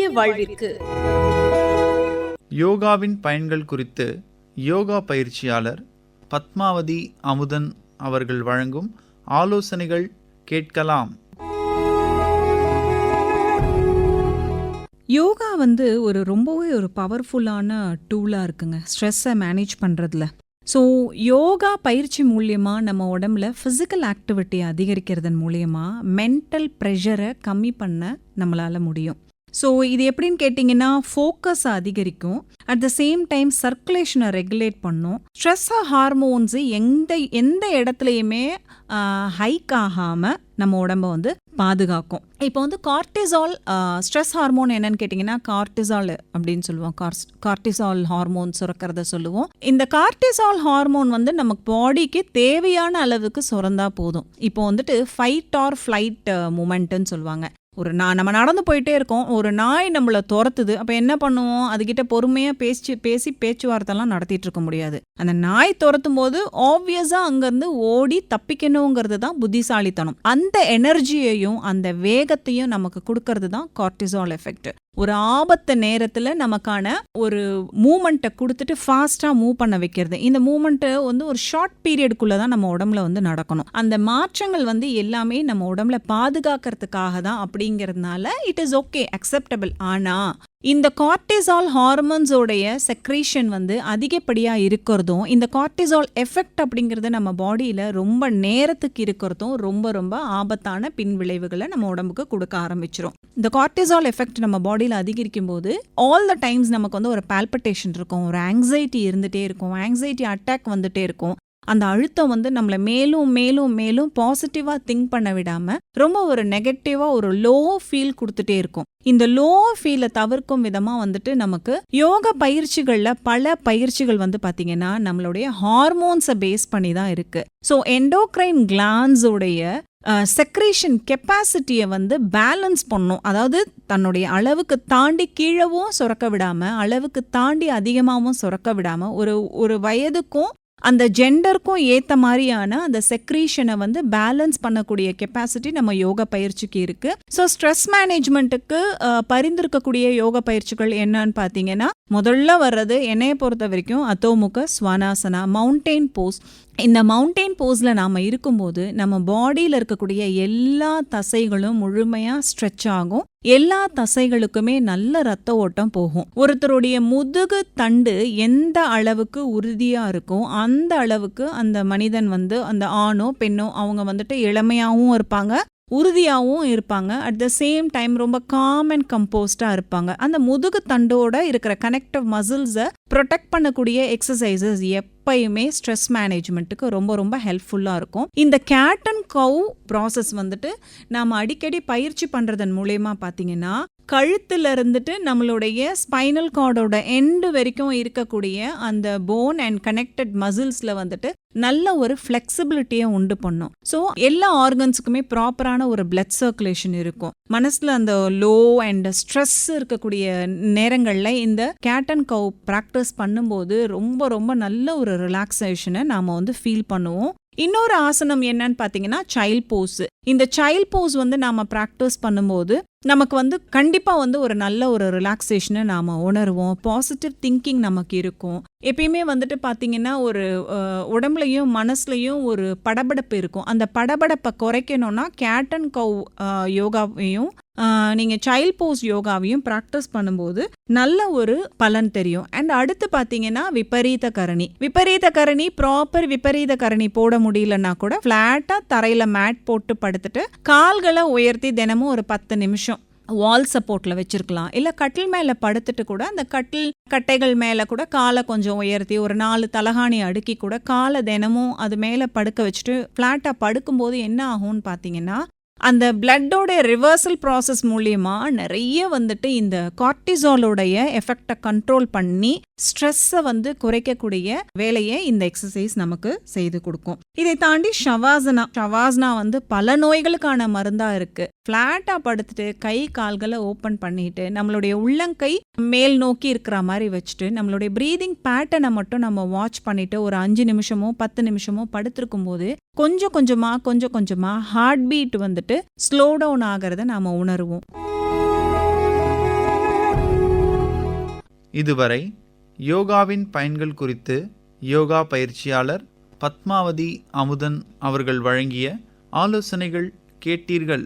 ஆரோக்கிய வாழ்விற்கு யோகாவின் பயன்கள் குறித்து யோகா பயிற்சியாளர் பத்மாவதி அமுதன் அவர்கள் வழங்கும் ஆலோசனைகள் கேட்கலாம். யோகா ரொம்பவே ஒரு பவர்ஃபுல்லான டூலாக இருக்குங்க ஸ்ட்ரெஸ்ஸை மேனேஜ் பண்ணுறதுல. ஸோ யோகா பயிற்சி மூலியமாக நம்ம உடம்புல ஃபிசிக்கல் ஆக்டிவிட்டி அதிகரிக்கிறதன் மூலியமாக மென்டல் ப்ரெஷரை கம்மி பண்ண நம்மளால் முடியும். ஸோ இது எப்படின்னு கேட்டிங்கன்னா ஃபோக்கஸை அதிகரிக்கும், அட் த சேம் டைம் சர்க்குலேஷனை ரெகுலேட் பண்ணும், ஸ்ட்ரெஸ் ஹார்மோன்ஸு எந்த இடத்துலையுமே ஹைக் ஆகாமல் நம்ம உடம்பை பாதுகாக்கும். இப்போ கார்டிசால் ஸ்ட்ரெஸ் ஹார்மோன் என்னன்னு கேட்டிங்கன்னா கார்டிசால் அப்படின்னு சொல்லுவோம். கார்டிசால் ஹார்மோன் சுரக்கிறத சொல்லுவோம். இந்த கார்டிசால் ஹார்மோன் நமக்கு பாடிக்கு தேவையான அளவுக்கு சுரந்தா போதும். இப்போ ஃபைட் ஆர் ஃப்ளைட் மூமெண்ட்டுன்னு சொல்லுவாங்க. நம்ம நடந்து போயிட்டே இருக்கோம், ஒரு நாய் நம்மளை துரத்துது, அப்போ என்ன பண்ணுவோம், அதுகிட்ட பொறுமையாக பேசி பேச்சுவார்த்தைலாம் நடத்திட்டு இருக்க முடியாது. அந்த நாய் துரத்தும் போது ஆப்வியஸாக அங்கேருந்து ஓடி தப்பிக்கணுங்கிறது தான் புத்திசாலித்தனம். அந்த எனர்ஜியையும் அந்த வேகத்தையும் நமக்கு கொடுக்கறது தான் கார்டிசால் எஃபெக்ட். ஒரு ஆபத்து நேரத்தில் நமக்கான ஒரு மூமெண்ட்டை கொடுத்துட்டு ஃபாஸ்ட்டாக மூவ் பண்ண வைக்கிறது. இந்த மூமெண்ட்டை ஒரு ஷார்ட் பீரியடுக்குள்ளே தான் நம்ம உடம்புல நடக்கணும். அந்த மாற்றங்கள் எல்லாமே நம்ம உடம்புல பாதுகாக்கிறதுக்காக தான் அப்படிங்கிறதுனால இட் இஸ் ஓகே, அக்செப்டபிள். ஆனால் இந்த கார்டிசால் ஹார்மோன்ஸோடைய செக்ரீஷன் அதிகப்படியாக இருக்கிறதும், இந்த கார்டிசால் எஃபெக்ட் அப்படிங்கிறது நம்ம பாடியில் ரொம்ப நேரத்துக்கு இருக்கிறதும் ரொம்ப ரொம்ப ஆபத்தான பின் விளைவுகளை நம்ம உடம்புக்கு கொடுக்க ஆரம்பிச்சிடும். இந்த கார்டிசால் எஃபெக்ட் நம்ம பாடியில் அதிகரிக்கும் போது ஆல் த டைம்ஸ் நமக்கு ஒரு பால்பிட்டேஷன் இருக்கும், ஒரு ஆங்ஸைட்டி இருந்துகிட்டே இருக்கும், ஆங்ஸைட்டி அட்டாக் வந்துட்டே இருக்கும். அந்த அழுத்தம் நம்மளை மேலும் மேலும் மேலும் பாசிட்டிவாக திங்க் பண்ண விடாமல் ரொம்ப ஒரு நெகட்டிவாக ஒரு லோ ஃபீல் கொடுத்துட்டே இருக்கும். இந்த லோ ஃபீலை தவிர்க்கும் விதமாக நமக்கு யோக பயிற்சிகளில் பல பயிற்சிகள் பார்த்தீங்கன்னா நம்மளுடைய ஹார்மோன்ஸை பேஸ் பண்ணி தான் இருக்குது. ஸோ எண்டோக்ரைன் கிளான்ஸோடைய செக்ரேஷன் கெப்பாசிட்டியை பேலன்ஸ் பண்ணும். அதாவது தன்னுடைய அளவுக்கு தாண்டி கீழவும் சுரக்க விடாமல், அளவுக்கு தாண்டி அதிகமாகவும் சுரக்க விடாமல், ஒரு வயதுக்கும் அந்த ஜெண்டருக்கும் ஏற்ற மாதிரியான அந்த செக்ரீஷனை பேலன்ஸ் பண்ணக்கூடிய கெப்பாசிட்டி நம்ம யோகா பயிற்சிக்கு இருக்கு. ஸோ ஸ்ட்ரெஸ் மேனேஜ்மெண்ட்டுக்கு பரிந்துரைக்கக்கூடிய யோகா பயிற்சிகள் என்னன்னு பார்த்தீங்கன்னா, முதல்ல வர்றது என்னைய பொறுத்த வரைக்கும் அதோமுக ஸ்வானாசனா, மவுண்டெயின் போஸ். இந்த மவுண்டெயின் போஸில் நாம் இருக்கும்போது நம்ம பாடியில் இருக்கக்கூடிய எல்லா தசைகளும் முழுமையாக ஸ்ட்ரெச் ஆகும், எல்லா தசைகளுக்குமே நல்ல ரத்த ஓட்டம் போகும். ஒருத்தருடைய முதுகு தண்டு எந்த அளவுக்கு உறுதியாக இருக்கும் அந்த அளவுக்கு அந்த மனிதன் அந்த ஆணோ பெண்ணோ அவங்க இளமையாகவும் இருப்பாங்க, உறுதியாகவும் இருப்பாங்க. அட் த சேம் டைம் ரொம்ப காம் அண்ட் கம்போஸ்டாக இருப்பாங்க. அந்த முதுகு தண்டோட இருக்கிற கனெக்டிவ் மசில்ஸை ப்ரொடெக்ட் பண்ணக்கூடிய எக்ஸசைசஸ் எப்பயுமே ஸ்ட்ரெஸ் மேனேஜ்மெண்ட்டுக்கு ரொம்ப ரொம்ப ஹெல்ப்ஃபுல்லாக இருக்கும். இந்த கேட் அண்ட் கவ் ப்ராசஸ் நாம் அடிக்கடி பயிற்சி பண்ணுறதன் மூலயமா பார்த்தீங்கன்னா கழுத்துல இருந்துட்டு நம்மளுடைய ஸ்பைனல் கார்டோட எண்டு வரைக்கும் இருக்கக்கூடிய அந்த போன் அண்ட் கனெக்டட் மசில்ஸில் நல்ல ஒரு ஃப்ளெக்சிபிலிட்டியை உண்டு பண்ணும். ஸோ எல்லா ஆர்கன்ஸுக்குமே ப்ராப்பரான ஒரு பிளட் சர்க்குலேஷன் இருக்கும். மனசில் அந்த லோ அண்ட் ஸ்ட்ரெஸ் இருக்கக்கூடிய நேரங்களில் இந்த கேட் அண்ட் கவ் ப்ராக்டிஸ் பண்ணும்போது ரொம்ப ரொம்ப நல்ல ஒரு ரிலாக்ஸேஷனை நாம் ஃபீல் பண்ணுவோம். இன்னொரு ஆசனம் என்னன்னு பார்த்தீங்கன்னா சைல்ட் போஸ். இந்த சைல்ட் போஸ் நாம் ப்ராக்டிஸ் பண்ணும்போது நமக்கு கண்டிப்பாக ஒரு நல்ல ஒரு ரிலாக்ஸேஷனை நாம் உணர்வோம். பாசிட்டிவ் திங்கிங் நமக்கு இருக்கும். எப்பயுமே பார்த்தீங்கன்னா ஒரு உடம்புலையும் மனசுலையும் ஒரு படபடப்பு இருக்கும். அந்த படபடப்பை குறைக்கணும்னா கேட் அண்ட் கவ் யோகாவையும் நீங்கள் சைல்ட் போஸ் யோகாவையும் ப்ராக்டிஸ் பண்ணும்போது நல்ல ஒரு பலன் தெரியும். அண்ட் அடுத்து பார்த்தீங்கன்னா விபரீத கரணி ப்ராப்பர் விபரீத கரணி போட முடியலன்னா கூட ஃப்ளாட்டாக தரையில் மேட் போட்டு படுத்துட்டு கால்களை உயர்த்தி தினமும் ஒரு 10 நிமிஷம் வால் சப்போர்ட்டில் வச்சிருக்கலாம். இல்லை கட்டில் மேலே படுத்துட்டு கூட அந்த கட்டைகள் மேலே கூட காலை கொஞ்சம் உயர்த்தி ஒரு 4 தலகாணி அடுக்கி கூட காலை தினமும் அது மேலே படுக்க வச்சுட்டு ஃப்ளாட்டாக படுக்கும்போது என்ன ஆகும்னு பார்த்தீங்கன்னா அந்த பிளட்டோட ரிவர்சல் ப்ராசஸ் மூலியமா நிறைய இந்த கார்டிசாலோடைய எஃபெக்டை கண்ட்ரோல் பண்ணி ஸ்ட்ரெஸ்ஸை குறைக்கக்கூடிய வேலையை இந்த எக்ஸசைஸ் நமக்கு செய்து கொடுக்கும். இதை தாண்டி ஷவாசனா பல நோய்களுக்கான மருந்தா இருக்கு. ஃப்ளாட்டா படுத்துட்டு கை கால்களை ஓப்பன் பண்ணிட்டு நம்மளுடைய உள்ளங்கை மேல் நோக்கி இருக்கிற மாதிரி வச்சுட்டு நம்மளுடைய பிரீதிங் பேட்டர்னை மட்டும் நம்ம வாட்ச் பண்ணிட்டு ஒரு 5 நிமிஷமோ 10 நிமிஷமோ படுத்திருக்கும் போது கொஞ்சம் கொஞ்சமா ஹார்ட் பீட் ஸ்லோ டவுன் ஆகிறத நாம உணருவோம். இதுவரை யோகாவின் பயன்கள் குறித்து யோகா பயிற்சியாளர் பத்மாவதி அமுதன் அவர்கள் வழங்கிய ஆலோசனைகள் கேட்டீர்கள்.